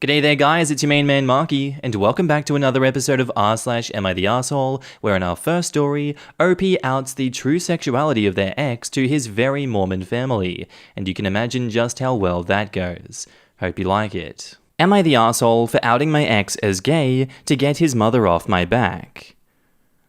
G'day there guys, it's your main man Markee, and welcome back to another episode of r/AmITheA, where in our first story, OP outs the true sexuality of their ex to his very Mormon family, and you can imagine just how well that goes. Hope you like it. Am I the arsehole for outing my ex as gay to get his mother off my back?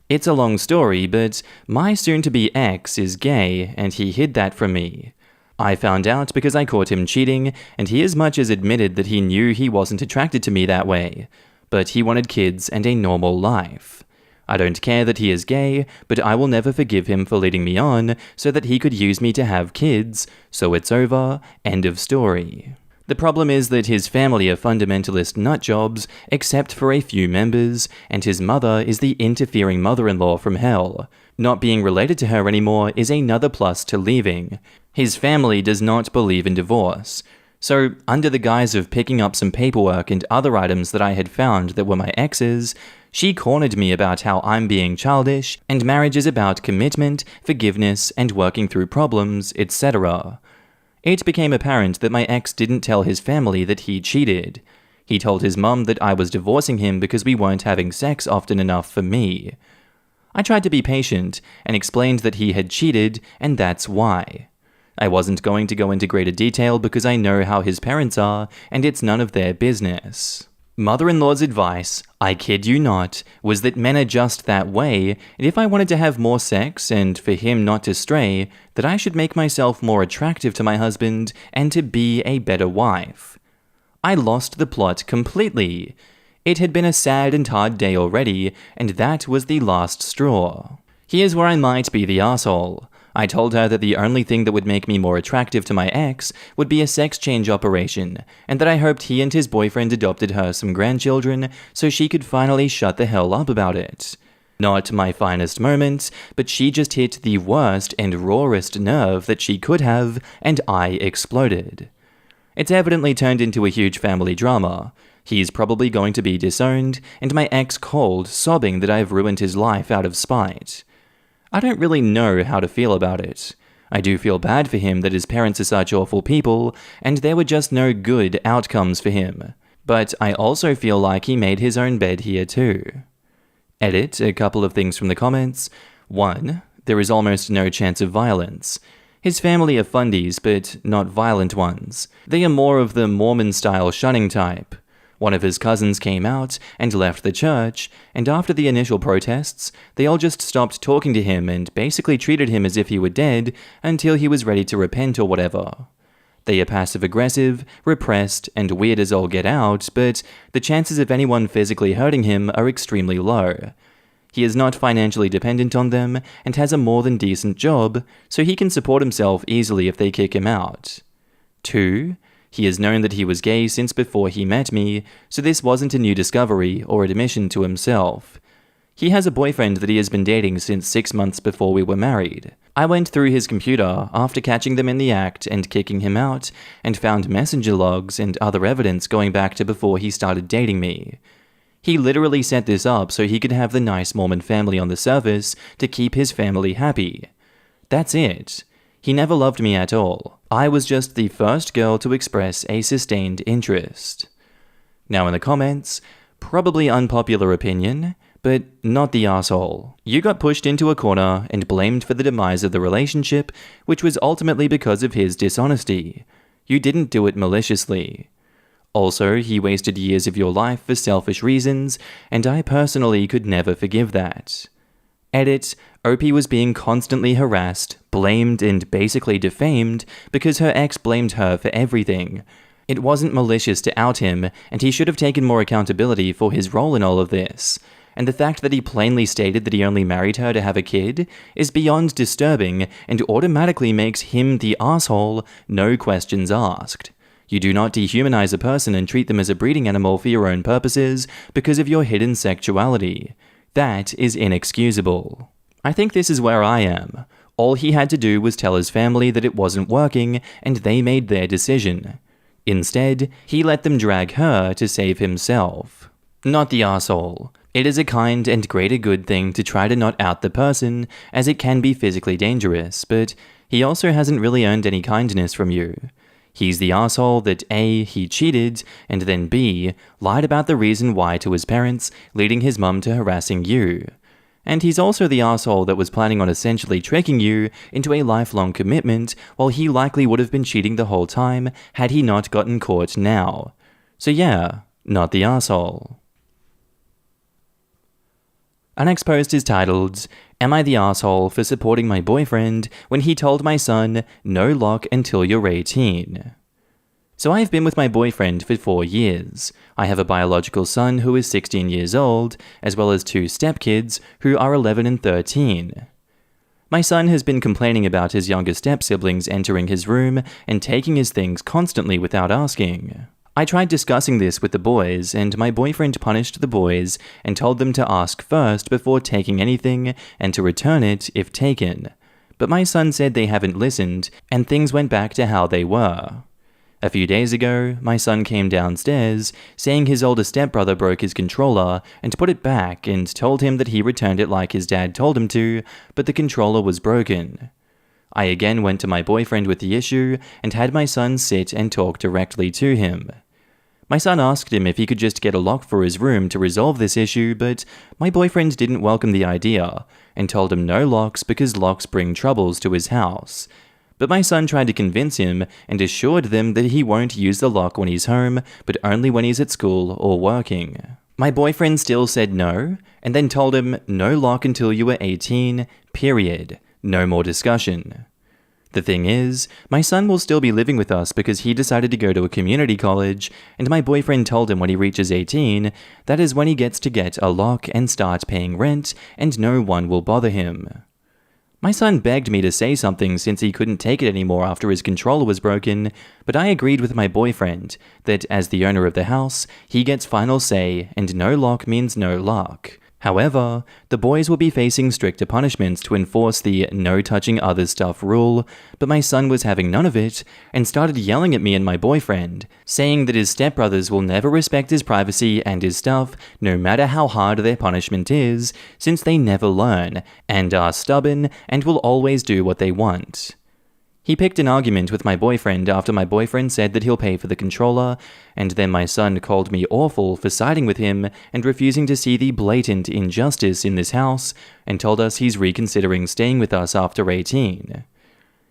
It's a long story, but my soon-to-be ex is gay, and he hid that from me. I found out because I caught him cheating, and he as much as admitted that he knew he wasn't attracted to me that way. But he wanted kids and a normal life. I don't care that he is gay, but I will never forgive him for leading me on so that he could use me to have kids, so it's over, end of story. The problem is that his family are fundamentalist nutjobs, except for a few members, and his mother is the interfering mother-in-law from hell. Not being related to her anymore is another plus to leaving. His family does not believe in divorce. So, under the guise of picking up some paperwork and other items that I had found that were my ex's, she cornered me about how I'm being childish, and marriage is about commitment, forgiveness, and working through problems, etc. It became apparent that my ex didn't tell his family that he cheated. He told his mum that I was divorcing him because we weren't having sex often enough for me. I tried to be patient, and explained that he had cheated, and that's why. I wasn't going to go into greater detail because I know how his parents are, and it's none of their business. Mother-in-law's advice, I kid you not, was that men are just that way, and if I wanted to have more sex, and for him not to stray, that I should make myself more attractive to my husband, and to be a better wife. I lost the plot completely. It had been a sad and hard day already, and that was the last straw. Here's where I might be the arsehole. I told her that the only thing that would make me more attractive to my ex would be a sex change operation, and that I hoped he and his boyfriend adopted her some grandchildren so she could finally shut the hell up about it. Not my finest moment, but she just hit the worst and rawest nerve that she could have, and I exploded. It's evidently turned into a huge family drama. He's probably going to be disowned, and my ex called, sobbing that I've ruined his life out of spite. I don't really know how to feel about it. I do feel bad for him that his parents are such awful people, and there were just no good outcomes for him. But I also feel like he made his own bed here too. Edit, a couple of things from the comments. 1. There is almost no chance of violence. His family are fundies, but not violent ones. They are more of the Mormon-style shunning type. One of his cousins came out and left the church, and after the initial protests, they all just stopped talking to him and basically treated him as if he were dead until he was ready to repent or whatever. They are passive-aggressive, repressed, and weird as all get out, but the chances of anyone physically hurting him are extremely low. He is not financially dependent on them and has a more than decent job, so he can support himself easily if they kick him out. 2. He has known that he was gay since before he met me, so this wasn't a new discovery or admission to himself. He has a boyfriend that he has been dating since 6 months before we were married. I went through his computer after catching them in the act and kicking him out, and found messenger logs and other evidence going back to before he started dating me. He literally set this up so he could have the nice Mormon family on the surface to keep his family happy. That's it. He never loved me at all. I was just the first girl to express a sustained interest. Now in the comments, probably unpopular opinion, but not the arsehole. You got pushed into a corner and blamed for the demise of the relationship, which was ultimately because of his dishonesty. You didn't do it maliciously. Also, he wasted years of your life for selfish reasons, and I personally could never forgive that. Edit, OP was being constantly harassed, blamed, and basically defamed because her ex blamed her for everything. It wasn't malicious to out him, and he should have taken more accountability for his role in all of this. And the fact that he plainly stated that he only married her to have a kid is beyond disturbing and automatically makes him the arsehole, no questions asked. You do not dehumanize a person and treat them as a breeding animal for your own purposes because of your hidden sexuality. That is inexcusable. I think this is where I am. All he had to do was tell his family that it wasn't working, and they made their decision. Instead, he let them drag her to save himself. Not the arsehole. It is a kind and greater good thing to try to not out the person, as it can be physically dangerous, but he also hasn't really earned any kindness from you. He's the asshole that A, he cheated, and then B, lied about the reason why to his parents, leading his mum to harassing you. And he's also the asshole that was planning on essentially tricking you into a lifelong commitment, while he likely would have been cheating the whole time had he not gotten caught now. So yeah, not the asshole. Our next post is titled, "Am I the asshole for supporting my boyfriend when he told my son, no lock until you're 18? So I've been with my boyfriend for 4 years. I have a biological son who is 16 years old, as well as 2 stepkids who are 11 and 13. My son has been complaining about his younger step-siblings entering his room and taking his things constantly without asking. I tried discussing this with the boys, and my boyfriend punished the boys and told them to ask first before taking anything and to return it if taken. But my son said they haven't listened, and things went back to how they were. A few days ago, my son came downstairs, saying his older stepbrother broke his controller and put it back and told him that he returned it like his dad told him to, but the controller was broken. I again went to my boyfriend with the issue and had my son sit and talk directly to him. My son asked him if he could just get a lock for his room to resolve this issue, but my boyfriend didn't welcome the idea and told him no locks because locks bring troubles to his house. But my son tried to convince him and assured them that he won't use the lock when he's home, but only when he's at school or working. My boyfriend still said no, and then told him no lock until you were 18, period. No more discussion. The thing is, my son will still be living with us because he decided to go to a community college, and my boyfriend told him when he reaches 18, that is when he gets to get a lock and start paying rent, and no one will bother him. My son begged me to say something since he couldn't take it anymore after his controller was broken, but I agreed with my boyfriend that as the owner of the house, he gets final say and no lock means no luck. However, the boys will be facing stricter punishments to enforce the no touching other stuff rule, but my son was having none of it and started yelling at me and my boyfriend, saying that his stepbrothers will never respect his privacy and his stuff no matter how hard their punishment is, since they never learn and are stubborn and will always do what they want. He picked an argument with my boyfriend after my boyfriend said that he'll pay for the controller, and then my son called me awful for siding with him and refusing to see the blatant injustice in this house, and told us he's reconsidering staying with us after 18.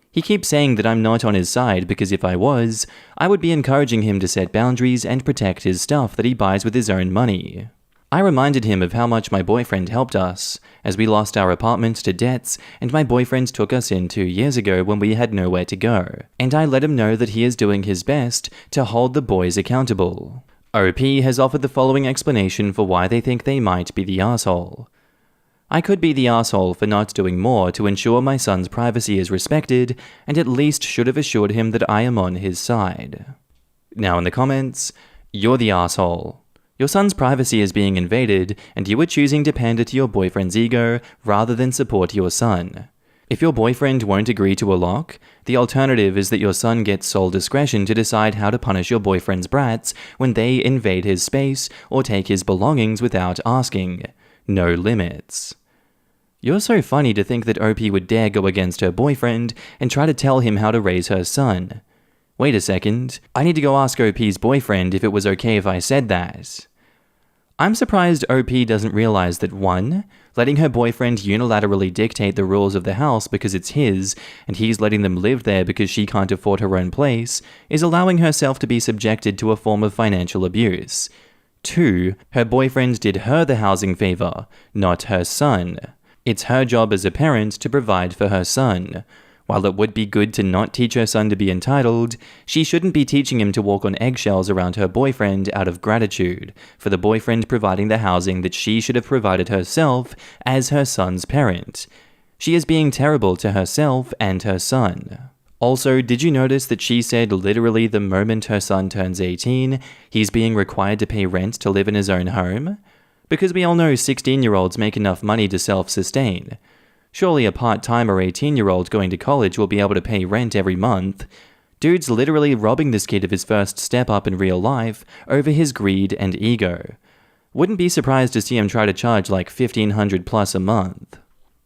He keeps saying that I'm not on his side because if I was, I would be encouraging him to set boundaries and protect his stuff that he buys with his own money. I reminded him of how much my boyfriend helped us, as we lost our apartment to debts and my boyfriend took us in 2 years ago when we had nowhere to go, and I let him know that he is doing his best to hold the boys accountable. OP has offered the following explanation for why they think they might be the asshole. I could be the asshole for not doing more to ensure my son's privacy is respected, and at least should have assured him that I am on his side. Now in the comments, you're the asshole. Your son's privacy is being invaded, and you are choosing to pander to your boyfriend's ego rather than support your son. If your boyfriend won't agree to a lock, the alternative is that your son gets sole discretion to decide how to punish your boyfriend's brats when they invade his space or take his belongings without asking. No limits. You're so funny to think that OP would dare go against her boyfriend and try to tell him how to raise her son. Wait a second, I need to go ask OP's boyfriend if it was okay if I said that. I'm surprised OP doesn't realize that 1. Letting her boyfriend unilaterally dictate the rules of the house because it's his, and he's letting them live there because she can't afford her own place, is allowing herself to be subjected to a form of financial abuse. 2. Her boyfriend did her the housing favor, not her son. It's her job as a parent to provide for her son. While it would be good to not teach her son to be entitled, she shouldn't be teaching him to walk on eggshells around her boyfriend out of gratitude for the boyfriend providing the housing that she should have provided herself as her son's parent. She is being terrible to herself and her son. Also, did you notice that she said literally the moment her son turns 18, he's being required to pay rent to live in his own home? Because we all know 16-year-olds make enough money to self-sustain. Surely a part-timer 18-year-old going to college will be able to pay rent every month. Dude's literally robbing this kid of his first step up in real life over his greed and ego. Wouldn't be surprised to see him try to charge like $1,500 plus a month.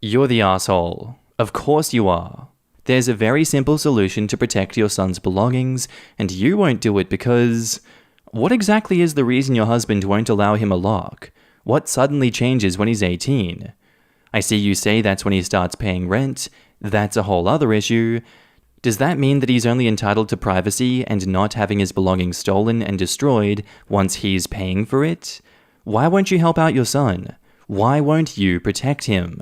You're the asshole. Of course you are. There's a very simple solution to protect your son's belongings, and you won't do it because... What exactly is the reason your husband won't allow him a lock? What suddenly changes when he's 18? I see you say that's when he starts paying rent. That's a whole other issue. Does that mean that he's only entitled to privacy and not having his belongings stolen and destroyed once he's paying for it? Why won't you help out your son? Why won't you protect him?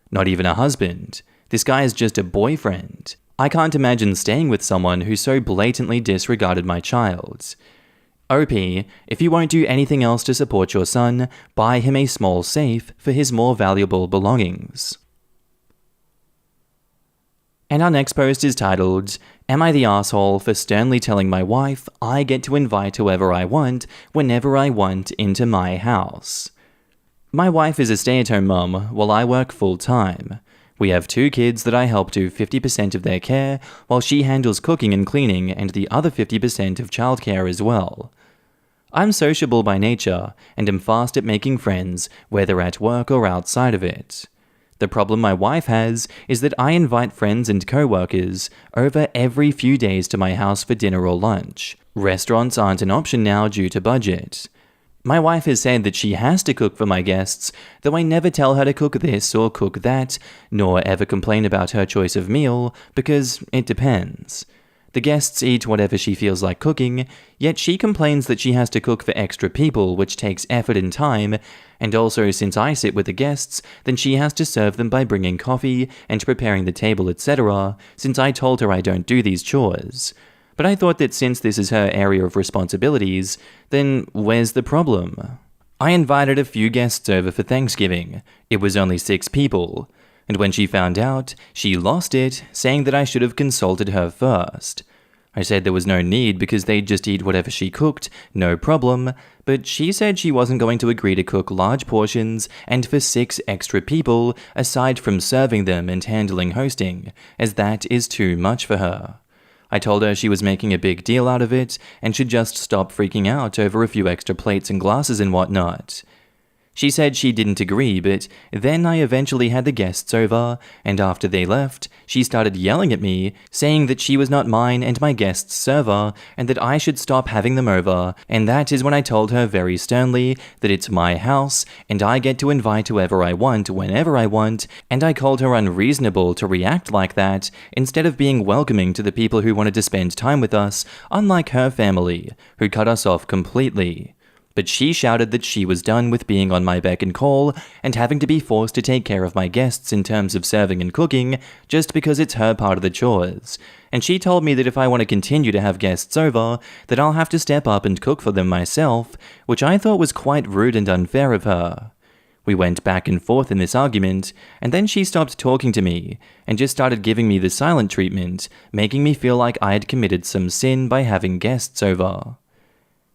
Not even a husband. This guy is just a boyfriend. I can't imagine staying with someone who so blatantly disregarded my child. OP, if you won't do anything else to support your son, buy him a small safe for his more valuable belongings. And our next post is titled, Am I the asshole for sternly telling my wife I get to invite whoever I want, whenever I want, into my house? My wife is a stay-at-home mum while I work full-time. We have 2 kids that I help do 50% of their care, while she handles cooking and cleaning and the other 50% of childcare as well. I'm sociable by nature and am fast at making friends, whether at work or outside of it. The problem my wife has is that I invite friends and co-workers over every few days to my house for dinner or lunch. Restaurants aren't an option now due to budget. My wife has said that she has to cook for my guests, though I never tell her to cook this or cook that, nor ever complain about her choice of meal, because it depends. The guests eat whatever she feels like cooking, yet she complains that she has to cook for extra people, which takes effort and time, and also since I sit with the guests, then she has to serve them by bringing coffee and preparing the table, etc., since I told her I don't do these chores. But I thought that since this is her area of responsibilities, then where's the problem? I invited a few guests over for Thanksgiving. It was only 6 people. And when she found out, she lost it, saying that I should have consulted her first. I said there was no need because they'd just eat whatever she cooked, no problem, but she said she wasn't going to agree to cook large portions and for 6 extra people, aside from serving them and handling hosting, as that is too much for her. I told her she was making a big deal out of it and should just stop freaking out over a few extra plates and glasses and whatnot. She said she didn't agree, but then I eventually had the guests over, and after they left, she started yelling at me, saying that she was not mine and my guest's server, and that I should stop having them over, and that is when I told her very sternly that it's my house, and I get to invite whoever I want whenever I want, and I called her unreasonable to react like that, instead of being welcoming to the people who wanted to spend time with us, unlike her family, who cut us off completely. But she shouted that she was done with being on my beck and call and having to be forced to take care of my guests in terms of serving and cooking just because it's her part of the chores. And she told me that if I want to continue to have guests over, that I'll have to step up and cook for them myself, which I thought was quite rude and unfair of her. We went back and forth in this argument, and then she stopped talking to me and just started giving me the silent treatment, making me feel like I had committed some sin by having guests over.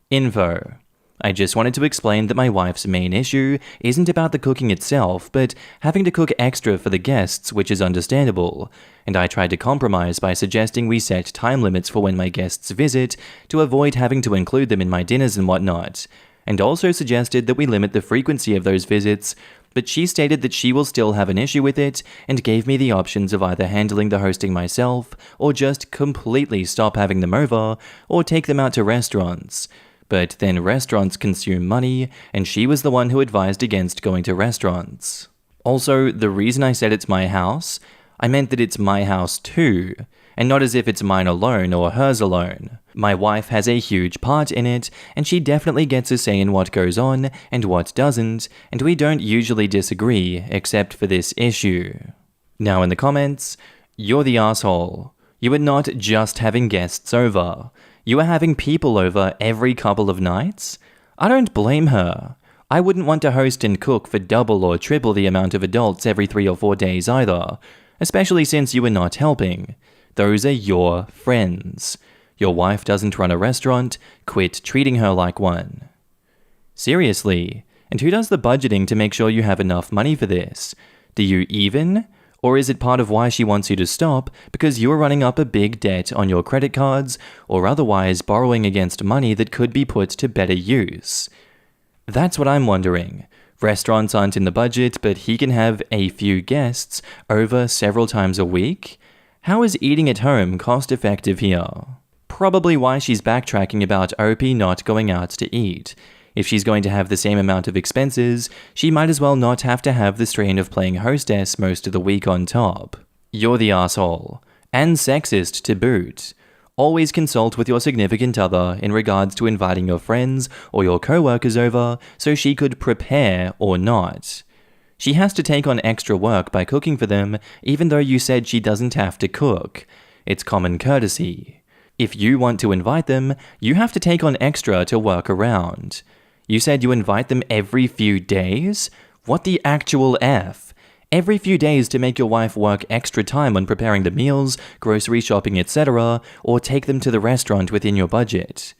Info. I just wanted to explain that my wife's main issue isn't about the cooking itself, but having to cook extra for the guests, which is understandable, and I tried to compromise by suggesting we set time limits for when my guests visit to avoid having to include them in my dinners and whatnot, and also suggested that we limit the frequency of those visits, but she stated that she will still have an issue with it and gave me the options of either handling the hosting myself or just completely stop having them over or take them out to restaurants. But then restaurants consume money, and she was the one who advised against going to restaurants. Also, the reason I said it's my house, I meant that it's my house too, and not as if it's mine alone or hers alone. My wife has a huge part in it, and she definitely gets a say in what goes on and what doesn't, and we don't usually disagree except for this issue. Now in the comments, you're the asshole. You are not just having guests over. You are having people over every couple of nights? I don't blame her. I wouldn't want to host and cook for double or triple the amount of adults every 3 or 4 days either, especially since you are not helping. Those are your friends. Your wife doesn't run a restaurant, quit treating her like one. Seriously, and who does the budgeting to make sure you have enough money for this? Do you even? Or is it part of why she wants you to stop because you're running up a big debt on your credit cards or otherwise borrowing against money that could be put to better use? That's what I'm wondering. Restaurants aren't in the budget, but he can have a few guests over several times a week? How is eating at home cost-effective here? Probably why she's backtracking about OP not going out to eat. If she's going to have the same amount of expenses, she might as well not have to have the strain of playing hostess most of the week on top. You're the asshole. And sexist to boot. Always consult with your significant other in regards to inviting your friends or your co-workers over so she could prepare or not. She has to take on extra work by cooking for them even though you said she doesn't have to cook. It's common courtesy. If you want to invite them, you have to take on extra to work around. You said you invite them every few days? What the actual F? Every few days to make your wife work extra time on preparing the meals, grocery shopping, etc., or take them to the restaurant within your budget.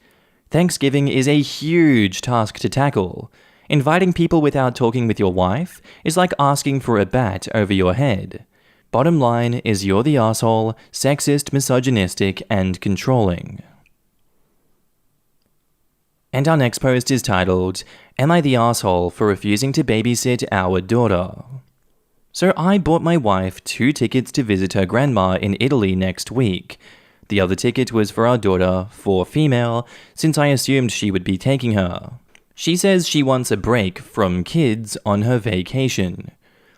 Thanksgiving is a huge task to tackle. Inviting people without talking with your wife is like asking for a bat over your head. Bottom line is you're the asshole, sexist, misogynistic, and controlling. And our next post is titled, Am I the asshole for refusing to babysit our daughter? So I bought my wife 2 tickets to visit her grandma in Italy next week. The other ticket was for our daughter, 4 female, since I assumed she would be taking her. She says she wants a break from kids on her vacation.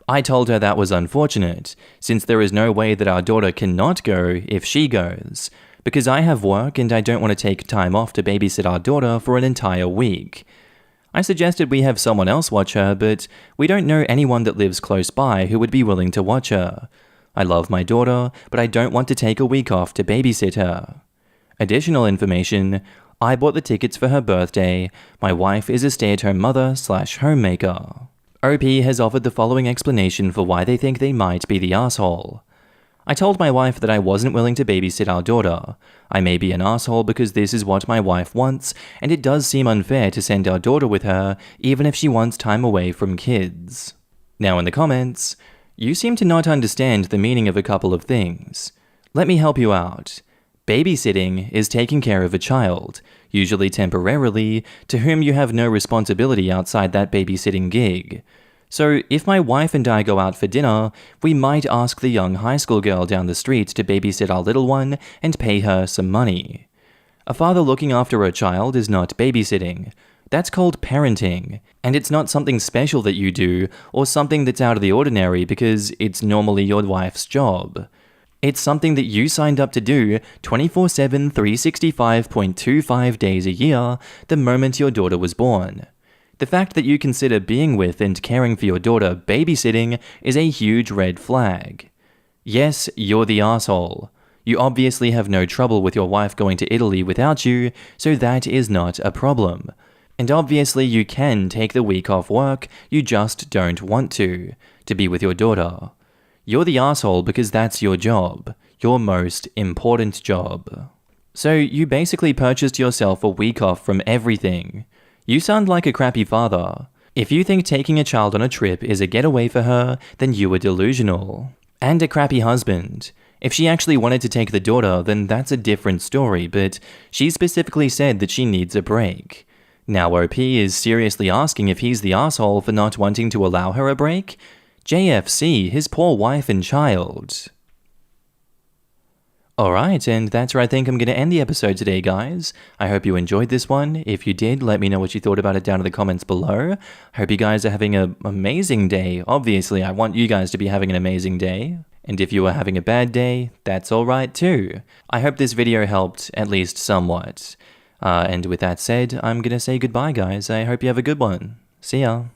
I told her that was unfortunate, since there is no way that our daughter cannot go if she goes, because I have work and I don't want to take time off to babysit our daughter for an entire week. I suggested we have someone else watch her, but we don't know anyone that lives close by who would be willing to watch her. I love my daughter, but I don't want to take a week off to babysit her. Additional information, I bought the tickets for her birthday. My wife is a stay-at-home mother/homemaker. OP has offered the following explanation for why they think they might be the asshole. I told my wife that I wasn't willing to babysit our daughter. I may be an asshole because this is what my wife wants, and it does seem unfair to send our daughter with her, even if she wants time away from kids. Now in the comments, you seem to not understand the meaning of a couple of things. Let me help you out. Babysitting is taking care of a child, usually temporarily, to whom you have no responsibility outside that babysitting gig. So, if my wife and I go out for dinner, we might ask the young high school girl down the street to babysit our little one and pay her some money. A father looking after a child is not babysitting. That's called parenting, and it's not something special that you do or something that's out of the ordinary because it's normally your wife's job. It's something that you signed up to do 24/7, 365.25 days a year the moment your daughter was born. The fact that you consider being with and caring for your daughter babysitting is a huge red flag. Yes, you're the asshole. You obviously have no trouble with your wife going to Italy without you, so that is not a problem. And obviously you can take the week off work, you just don't want to be with your daughter. You're the asshole because that's your job, your most important job. So you basically purchased yourself a week off from everything. You sound like a crappy father. If you think taking a child on a trip is a getaway for her, then you are delusional. And a crappy husband. If she actually wanted to take the daughter, then that's a different story, but she specifically said that she needs a break. Now OP is seriously asking if he's the asshole for not wanting to allow her a break? JFC, his poor wife and child. Alright, and that's where I think I'm going to end the episode today, guys. I hope you enjoyed this one. If you did, let me know what you thought about it down in the comments below. I hope you guys are having an amazing day. Obviously, I want you guys to be having an amazing day. And if you are having a bad day, that's alright too. I hope this video helped, at least somewhat. And with that said, I'm going to say goodbye, guys. I hope you have a good one. See ya.